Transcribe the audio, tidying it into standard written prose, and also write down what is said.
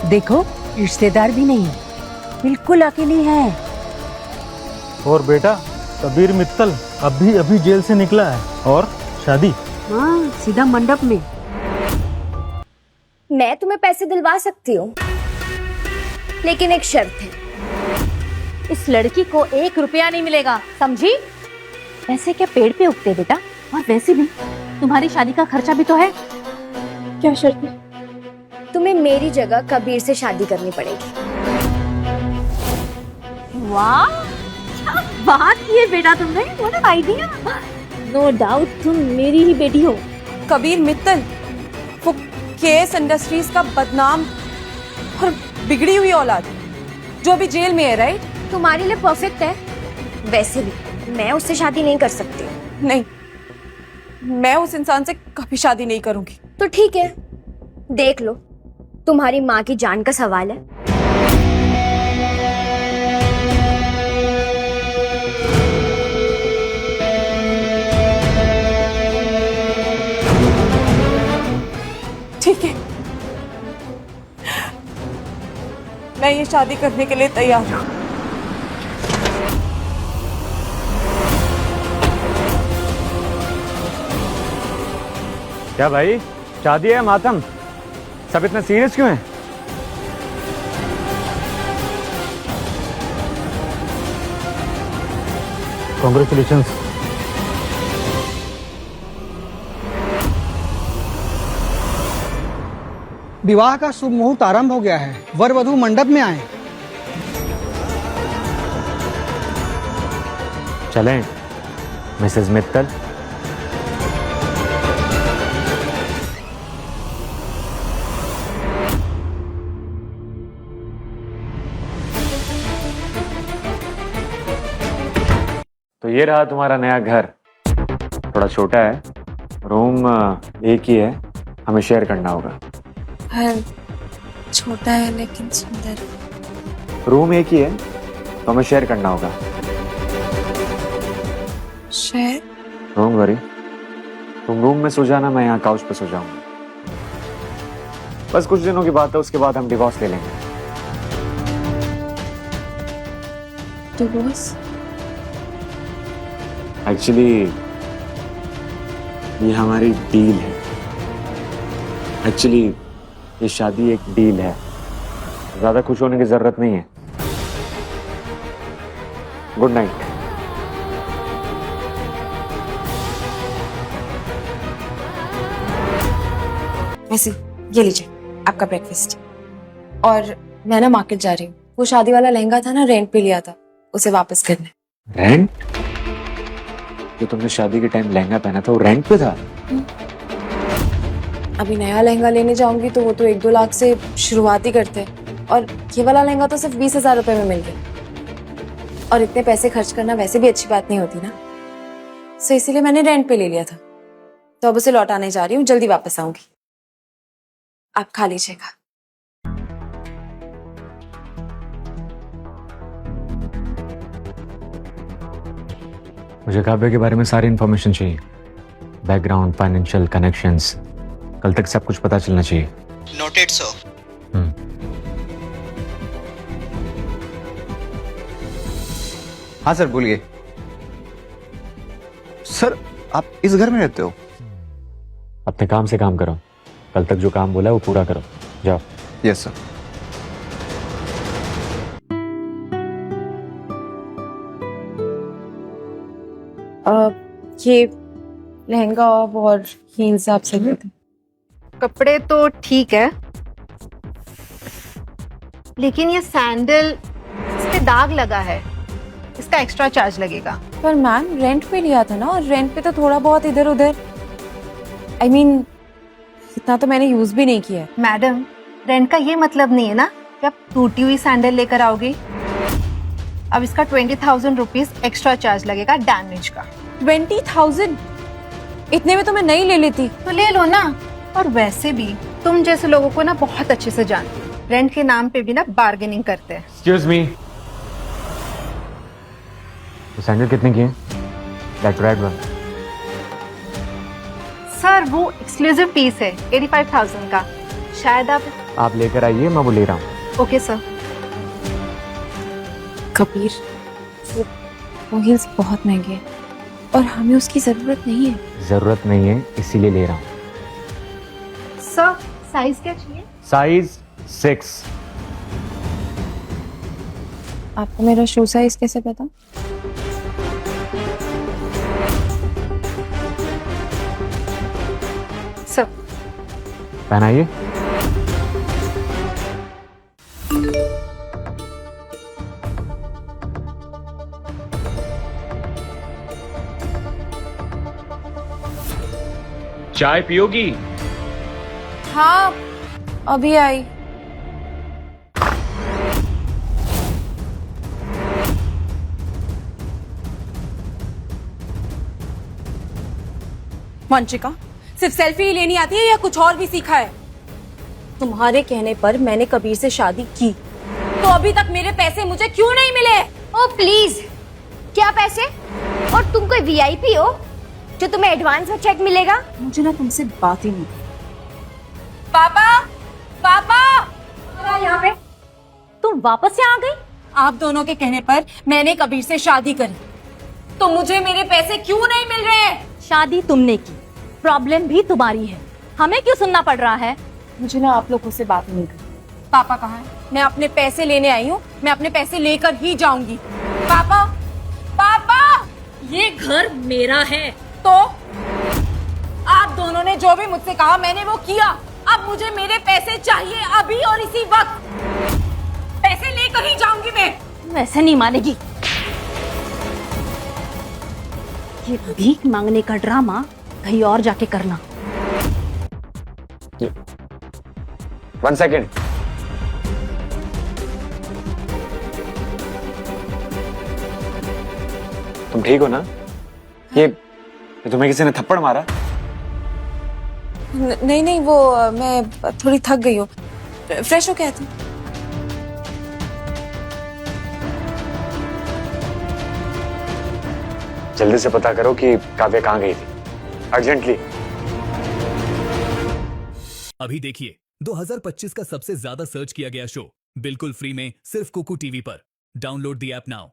देखो रिश्तेदार भी नहीं, बिल्कुल अकेली है। और बेटा कबीर मित्तल अभी अभी जेल से निकला है और शादी। हाँ, सीधा मंडप में। मैं तुम्हें पैसे दिलवा सकती हूँ, लेकिन एक शर्त है। इस लड़की को 1 रुपया नहीं मिलेगा, समझी? पैसे क्या पेड़ पे उगते बेटा? और वैसे भी तुम्हारी शादी का खर्चा भी तो है। क्या शर्त है? तुम्हें मेरी जगह कबीर से शादी करनी पड़ेगी। वाह, क्या बात की है बेटा तुमने, what an idea. No doubt तुम मेरी ही बेटी हो। कबीर मित्तल वो केएस इंडस्ट्रीज का बदनाम और बिगड़ी हुई औलाद जो अभी जेल में है, राइट? तुम्हारे लिए परफेक्ट है। वैसे भी मैं उससे शादी नहीं कर सकती। नहीं, मैं उस इंसान से कभी शादी नहीं करूंगी। तो ठीक है, देख लो, तुम्हारी माँ की जान का सवाल है। ठीक है, मैं ये शादी करने के लिए तैयार हूँ। क्या भाई, शादी है मातम? सब इतना सीरियस क्यों है? कॉन्ग्रेचुलेशंस। विवाह का शुभ मुहूर्त आरंभ हो गया है। वर वधू मंडप में आए। चलें मिसेस मित्तल। तो ये रहा तुम्हारा नया घर। थोड़ा छोटा है, रूम एक ही है, हमें शेयर करना होगा। घर छोटा है लेकिन सुंदर। रूम एक ही है तो हमें शेयर करना होगा। शेयर? डोंट वरी, तुम रूम में सो जाना, मैं यहाँ काउच पे सो जाऊंगा। बस कुछ दिनों की बात है, उसके बाद हम डिवोर्स ले लेंगे। डिवोर्स? एक्चुअली ये हमारी डील है। एक्चुअली ये शादी एक डील है, ज्यादा खुश होने की जरूरत नहीं है। Good night. ऐसे ये लीजिए आपका ब्रेकफास्ट। और मैं ना मार्केट जा रही हूँ, वो शादी वाला लहंगा था ना, रेंट पे लिया था, उसे वापस करने। रेंट? जो तुमने शादी के टाइम लहंगा पहना था वो रेंट पे था? अभी नया लहंगा लेने जाऊंगी तो वो तो 1-2 लाख से शुरुआत ही करते हैं, और ये वाला लहंगा तो सिर्फ 20,000 रुपए में मिल गया। और इतने पैसे खर्च करना वैसे भी अच्छी बात नहीं होती ना, सो इसीलिए मैंने रेंट पे ले लिया था। तो अब उसे लौटाने जा रही हूँ, जल्दी वापस आऊंगी। आप खा लीजिएगा। मुझे काव्य के बारे में सारी इन्फॉर्मेशन चाहिए, बैकग्राउंड, फाइनेंशियल कनेक्शंस। कल तक सब कुछ पता चलना चाहिए। Noted sir. हाँ सर, बोलिए। सर आप इस घर में रहते हो? अपने काम से काम करो, कल तक जो काम बोला है वो पूरा करो, जाओ। Yes sir. ये लहंगा और ये हिसाब से देते। कपड़े तो ठीक है, लेकिन ये सैंडल, इस पे दाग लगा है, इसका एक्स्ट्रा चार्ज लगेगा। पर मैम रेंट पे लिया था ना, और रेंट पे तो थोड़ा बहुत इधर उधर, I mean, इतना तो मैंने यूज भी नहीं किया है। मैडम, रेंट का ये मतलब नहीं है ना कि आप टूटी हुई सैंडल लेकर आओगे। अब इसका 20,000 रुपीज एक्स्ट्रा चार्ज लगेगा डैमेज का। 20,000? इतने में तो मैं नहीं ले लेती। तो ले लो ना। और वैसे भी तुम जैसे लोगों को ना बहुत अच्छे से जानती हूँ, रेंट के नाम पे भी ना बार्गेनिंग करते हैं। एक्सक्यूज मी, सैंडल कितने की है? That red one. सर वो एक्सक्लूसिव पीस है 85,000 का, शायद आप आप लेकर आइए, मैं वो ले रहा हूँ। Okay sir. कबीर, वो हील्स बहुत महंगे हैं और हमें उसकी जरूरत नहीं है। जरूरत नहीं है इसीलिए ले रहा हूँ। सर साइज क्या चाहिए? साइज 6। आपको मेरा शू साइज कैसे पता? सर पहनाइए। चाय पियोगी? हाँ, अभी आई। वंशिका, सिर्फ सेल्फी ही लेनी आती है या कुछ और भी सीखा है? तुम्हारे कहने पर मैंने कबीर से शादी की, तो अभी तक मेरे पैसे मुझे क्यों नहीं मिले? ओ प्लीज, क्या पैसे? और तुम कोई वीआईपी हो जो तुम्हें एडवांस में चेक मिलेगा? मुझे ना तुमसे बात ही नहीं। पापा, पापा, यहाँ पे तुम वापस यहाँ आ गई? आप दोनों के कहने पर मैंने कबीर से शादी करी, तो मुझे मेरे पैसे क्यों नहीं मिल रहे हैं? शादी तुमने की, प्रॉब्लम भी तुम्हारी है, हमें क्यों सुनना पड़ रहा है? मुझे ना आप लोगों से बात नहीं करनी। पापा कहाँ है? मैं अपने पैसे लेने आई हूँ, मैं अपने पैसे लेकर ही जाऊंगी। पापा, पापा, ये घर मेरा है, तो आप दोनों ने जो भी मुझसे कहा मैंने वो किया। अब मुझे मेरे पैसे चाहिए अभी और इसी वक्त। पैसे लेकर ही जाऊंगी मैं। वैसे नहीं मानेगी। ये भीख मांगने का ड्रामा कहीं और जाके करना। 1 सेकेंड। तुम ठीक हो ना? ये तुम्हें किसी ने थप्पड़ मारा? नहीं नहीं, वो मैं थोड़ी थक गई हूँ, फ्रेश हो के आती हूँ। जल्दी से पता करो कि काव्या कहाँ गई थी, अर्जेंटली। अभी देखिए 2025 का सबसे ज्यादा सर्च किया गया शो बिल्कुल फ्री में सिर्फ कुकू टीवी पर। Download the app now.